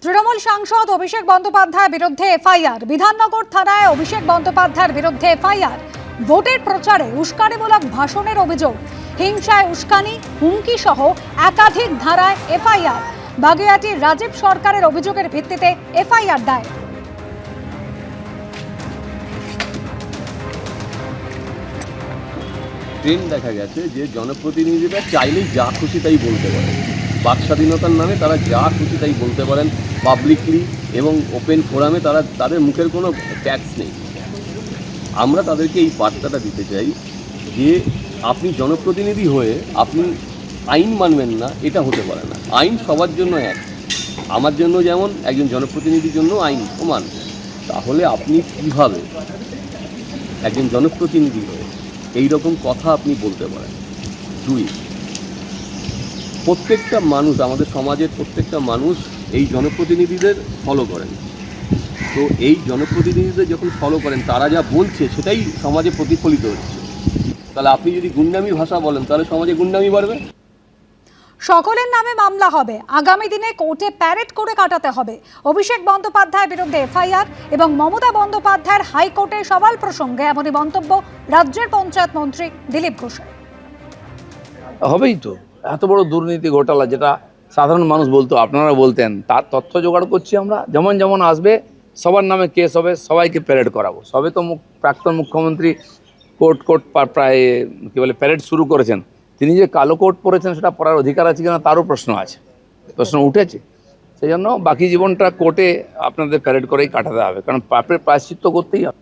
তৃণমূল সাংসদ অভিষেক বন্দ্যোপাধ্যায়ের বিরুদ্ধে এফআইআর। বিধাননগর থানায় অভিষেক বন্দ্যোপাধ্যায়ের বিরুদ্ধে এফআইআর। ভোটের প্রচারে উস্কানিমূলক ভাষণের অভিযোগ, হিংসায় উস্কানি, হুমকি সহ একাধিক ধারায় এফআইআর। বাগেরহাটির রাজীব সরকারের অভিযোগের ভিত্তিতে এফআইআর দায়ের। ট্রেন্ড দেখা গেছে যে জনপ্রতিনিধিরা চাইলেই যা খুশি তাই বলতে পারে, বাক স্বাধীনতার নামে তারা যা খুশি তাই বলতে পারেন পাবলিকলি এবং ওপেন ফোরামে। তাদের মুখের কোনো ট্যাক্স নেই। আমরা তাদেরকে এই বার্তাটা দিতে চাই যে আপনি জনপ্রতিনিধি হয়ে আপনি আইন মানবেন না, এটা হতে পারে না। আইন সবার জন্য এক, আমার জন্য যেমন একজন জনপ্রতিনিধির জন্য আইন সমান। তাহলে আপনি কীভাবে একজন জনপ্রতিনিধি হয়ে এই রকম কথা আপনি বলতে পারেন? দুই, প্রত্যেকটা মানুষ, আমাদের সমাজের প্রত্যেকটা মানুষ এই জনপ্রতিনিধিদের ফলো করেন। তো এই জনপ্রতিনিধিদের যখন ফলো করেন, তারা যা বলছে সেটাই সমাজে প্রতিফলিত হচ্ছে। তাহলে আপনি যদি গুন্ডামি ভাষা বলেন, তাহলে সমাজে গুন্ডামি বাড়বে। সকলের নামে মামলা হবে, আগামী দিনে কোর্টে প্যারেড করে কাটাতে হবে। অভিষেক বন্দ্যোপাধ্যায়ের বিরুদ্ধে এফআইআর এবং মমতা বন্দ্যোপাধ্যায়ের হাইকোর্টে সওয়াল প্রসঙ্গে এমনই মন্তব্য রাজ্যের পঞ্চায়েত মন্ত্রী দিলীপ ঘোষের। হবেই তো, এত বড় দুর্নীতি ঘোটালা যেটা সাধারণ মানুষ বলতো, আপনারা বলতেন, তার তথ্য জোগাড় করছি আমরা। যেমন যেমন আসবে সবার নামে কেস হবে, সবাইকে প্যারেড করাবো। সবে তো প্রাক্তন মুখ্যমন্ত্রী কোর্ট প্রায় কী বলে প্যারেড শুরু করেছেন। তিনি যে কালো কোট পরেছেন সেটা পরার অধিকার আছে কিনা তারও প্রশ্ন আছে, প্রশ্ন উঠেছে। সেই জন্য বাকি জীবনটা কোর্টে আপনাদের প্যারেড করেই কাটাতে হবে, কারণ পাপের প্রায়শ্চিত্ত করতেই হবে।